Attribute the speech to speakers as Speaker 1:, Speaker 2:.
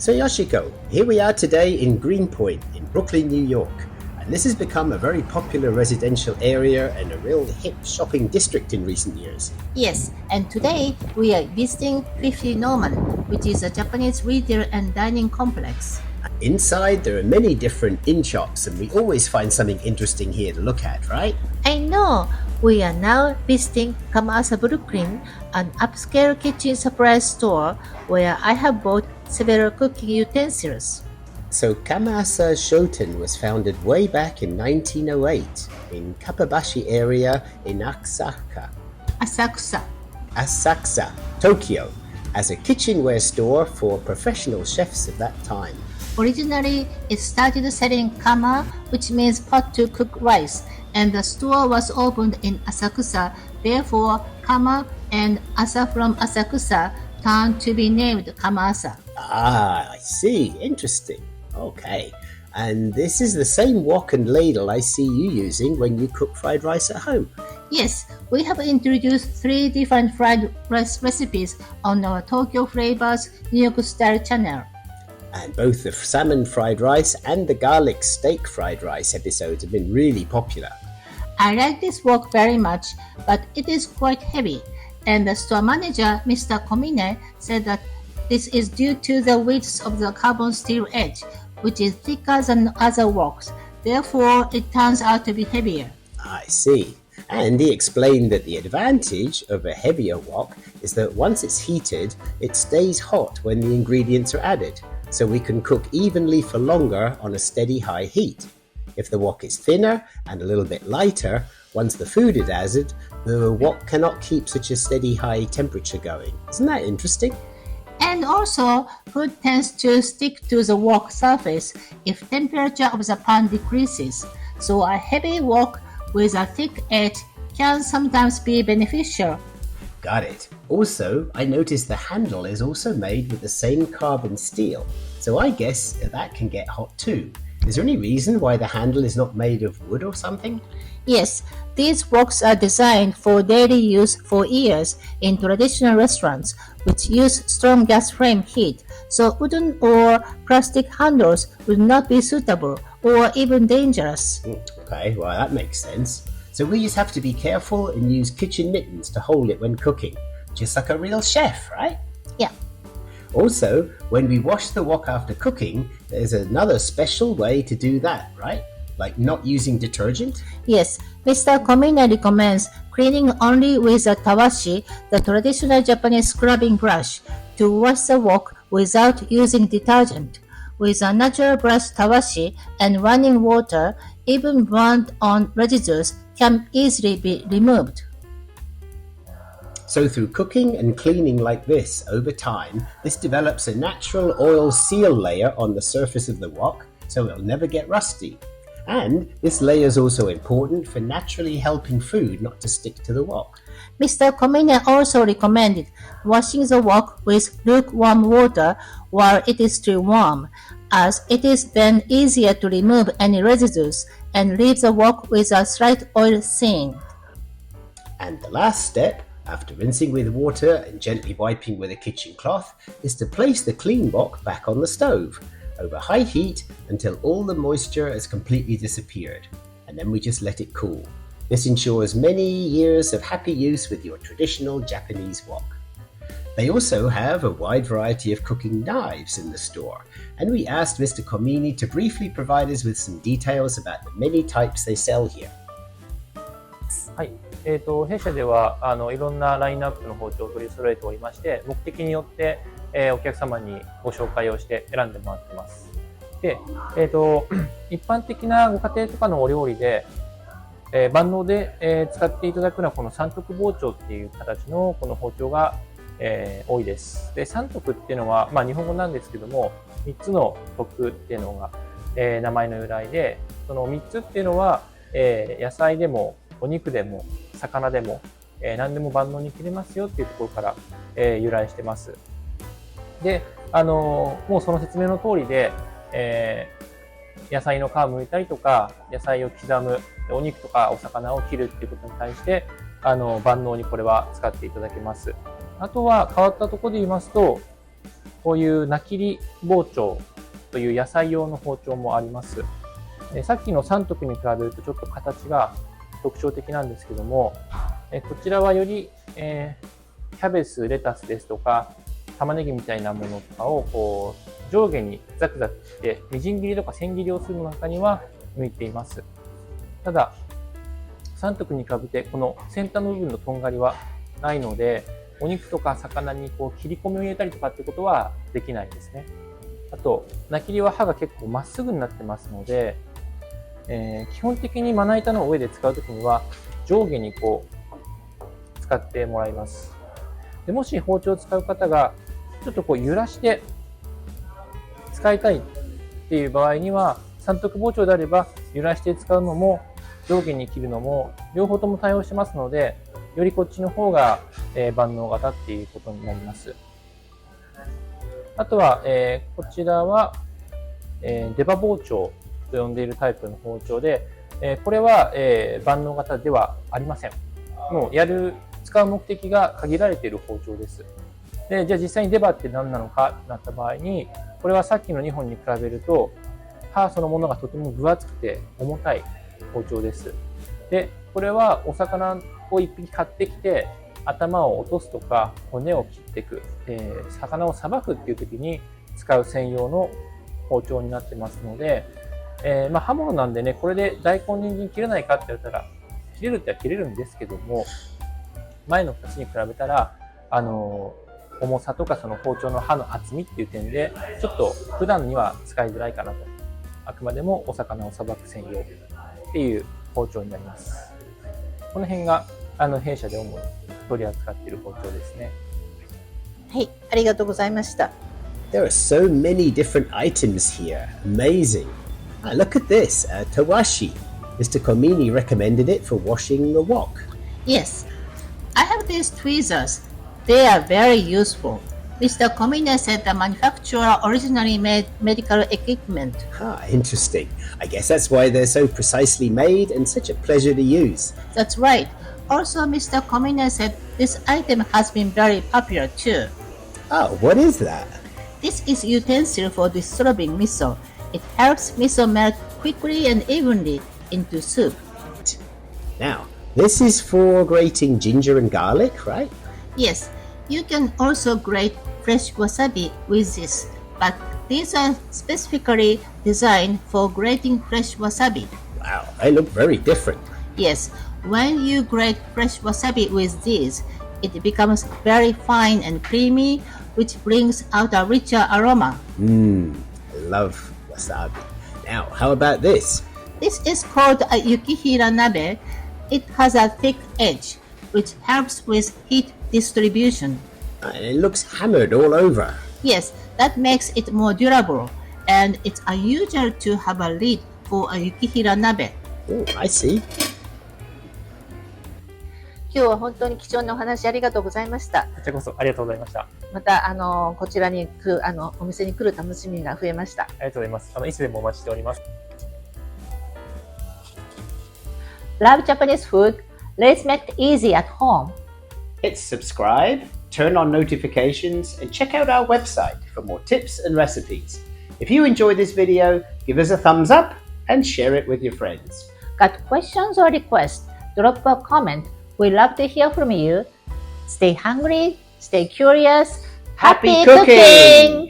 Speaker 1: So Yoshiko, here we are today in Greenpoint in Brooklyn, New York. And this has become a very popular residential area and a real hip shopping district in recent years.
Speaker 2: Yes, and today we are visiting 50 Norman, which is a Japanese retail and dining complex.
Speaker 1: Inside, there are many different in-shops, and we always find something interesting here to look at, right?
Speaker 2: I know! We are now visiting KAMA-ASA Brooklyn, an upscale kitchen supply store where I have bought several cooking utensils.
Speaker 1: So KAMA-ASA Shoten was founded way back in 1908 in Kappabashi area in Asakusa, Tokyo, as a kitchenware store for professional chefs of that time.
Speaker 2: Originally, it started selling kama, which means pot to cook rice, and the store was opened in Asakusa. Therefore, Kama and Asa from Asakusa turned to be named KAMA-ASA.
Speaker 1: Ah, I see. Interesting. Okay. And this is the same wok and ladle I see you using when you cook fried rice at home.
Speaker 2: Yes, we have introduced 3 different fried rice recipes on our Tokyo Flavors New York Style channel.
Speaker 1: And both the salmon fried rice and the garlic steak fried rice episodes have been really popular.
Speaker 2: I like this wok very much, but it is quite heavy. And the store manager, Mr. Komine, said that this is due to the width of the carbon steel edge, which is thicker than other woks. Therefore, it turns out to be heavier.
Speaker 1: I see. And he explained that the advantage of a heavier wok is that once it's heated, it stays hot when the ingredients are added, so we can cook evenly for longer on a steady high heat. If the wok is thinner and a little bit lighter, once the food is added, the wok cannot keep such a steady high temperature going. Isn't that interesting?
Speaker 2: And also, food tends to stick to the wok surface if temperature of the pan decreases. So a heavy wok with a thick edge can sometimes be beneficial.
Speaker 1: Got it. Also, I noticed the handle is also made with the same carbon steel, so I guess that can get hot too. Is there any reason why the handle is not made of wood or something?
Speaker 2: Yes, these woks are designed for daily use for years in traditional restaurants, which use strong gas flame heat, so wooden or plastic handles would not be suitable or even dangerous.
Speaker 1: Okay, well that makes sense. So we just have to be careful and use kitchen mittens to hold it when cooking, just like a real chef, right?
Speaker 2: Yeah.
Speaker 1: Also, when we wash the wok after cooking, there's another special way to do that, right? Like not using detergent?
Speaker 2: Yes, Mr. Komine recommends cleaning only with a tawashi, the traditional Japanese scrubbing brush, to wash the wok without using detergent. With a natural brush tawashi and running water, even burnt-on residues can easily be removed.
Speaker 1: So through cooking and cleaning like this over time, this develops a natural oil seal layer on the surface of the wok, so it'll never get rusty. And this layer is also important for naturally helping food not to stick to the wok.
Speaker 2: Mr. Komine also recommended washing the wok with lukewarm water while it is still warm, as it is then easier to remove any residues and leave the wok with a slight oil stain.
Speaker 1: And the last step, after rinsing with water and gently wiping with a kitchen cloth, is to place the clean wok back on the stove over high heat until all the moisture has completely disappeared, and then we just let it cool. This ensures many years of happy use with your traditional Japanese wok. They also have a wide variety of cooking knives in the store, and we asked Mr. Komine to briefly provide us with some details about the many types they sell here.
Speaker 3: はい、弊社ではいろんなラインナップの包丁を取り揃えておりまして、目的によって、お客様にご紹介をして選んでもらってます。で、一般的なご家庭とかのお料理で、万能で、使っていただくのはこの三徳包丁っていう形のこの包丁が、多いです。で、三徳っていうのは、日本語なんですけども、3つの徳っていうのが、名前の由来で、その3つっていうのは、野菜でもお肉でも魚でも、何でも万能に切れますよっていうところから、由来してます。で、もうその説明の通りで、野菜の皮を剥いたりとか、野菜を刻む、お肉とかお魚を切るっていうことに対して、万能にこれは使っていただけます。あとは変わったところで言いますと、こういうnakiri包丁という野菜用の包丁もあります。さっきの3徳に比べるとちょっと形が特徴的なんですけども、こちらはより、キャベツ、レタスですとか、玉ねぎみたいなものとかをこう上下にザクザクして、みじん切りとか千切りをするの中には向いています。ただ、3徳に比べてこの先端の部分のとんがりはないので、お肉とか魚にこう切り込みを入れたりとかってことはできないですね。あと、nakiriは刃が結構まっすぐになってますので、基本的にまな板の上で使うときには上下にこう使ってもらいます。でもし包丁を使う方がちょっとこう揺らして使いたいっていう場合には、3徳包丁であれば揺らして使うのも上下に切るのも両方とも対応してますので、よりこっちの方が万能型っていうことになります。あとは、こちらは出刃包丁と呼んでいるタイプの包丁で、これは万能型ではありません。もう使う目的が限られている包丁です。で、じゃあ実際に出刃って何なのかとなった場合に、これはさっきの2本に比べると刃そのものがとても分厚くて重たい包丁です。で、これはお魚を1匹買ってきて頭を落とすとか骨を切っていく、魚をさばくっていう時に使う専用の包丁になってますので、刃物なんでね、これで大根人参切れないかって言ったら切れるっては切れるんですけども、前の2つに比べたら重さとかその包丁の刃の厚みっていう点でちょっと普段には使いづらいかなと。あくまでもお魚をさばく専用っていう包丁になります。この辺が弊社で主に取り扱っている包丁ですね。
Speaker 2: はい、ありがとうございました。
Speaker 1: There are so many different items here. Amazing. Look at this, tawashi. Mr. Komini recommended it for washing the wok.
Speaker 2: Yes, I have these tweezers. They are very useful. Mr. Komine said the manufacturer originally made medical equipment.
Speaker 1: Interesting. I guess that's why they're so precisely made and such a pleasure to use.
Speaker 2: That's right. Also, Mr. Komine said this item has been very popular too.
Speaker 1: Oh, what is that?
Speaker 2: This is utensil for dissolving miso. It helps miso melt quickly and evenly into soup.
Speaker 1: Now, this is for grating ginger and garlic, right?
Speaker 2: Yes, you can also grate fresh wasabi with this, but these are specifically designed for grating fresh wasabi.
Speaker 1: Wow, they look very different.
Speaker 2: Yes, when you grate fresh wasabi with these, it becomes very fine and creamy, which brings out a richer aroma.
Speaker 1: I love wasabi. Now, how about this?
Speaker 2: This is called a yukihira nabe. It has a thick edge, which helps with heat distribution.
Speaker 1: And it looks hammered all over.
Speaker 2: Yes, that makes it more durable, and it's unusual to have a lid for a yukihira nabe.
Speaker 1: Oh, I see.
Speaker 2: 今日は本当に貴重なお話ありがとうございました。
Speaker 3: こちらこそありがとうございました。
Speaker 2: またこちらに来るお店に来る楽しみが増えました。
Speaker 3: ありがとうございます。いつでもお待ちしております。
Speaker 2: Love Japanese food. Let's make it easy at home.
Speaker 1: Hit subscribe, turn on notifications, and check out our website for more tips and recipes. If you enjoyed this video, give us a thumbs up and share it with your friends.
Speaker 2: Got questions or requests? Drop a comment. We love to hear from you. Stay hungry, stay curious.
Speaker 1: Happy cooking!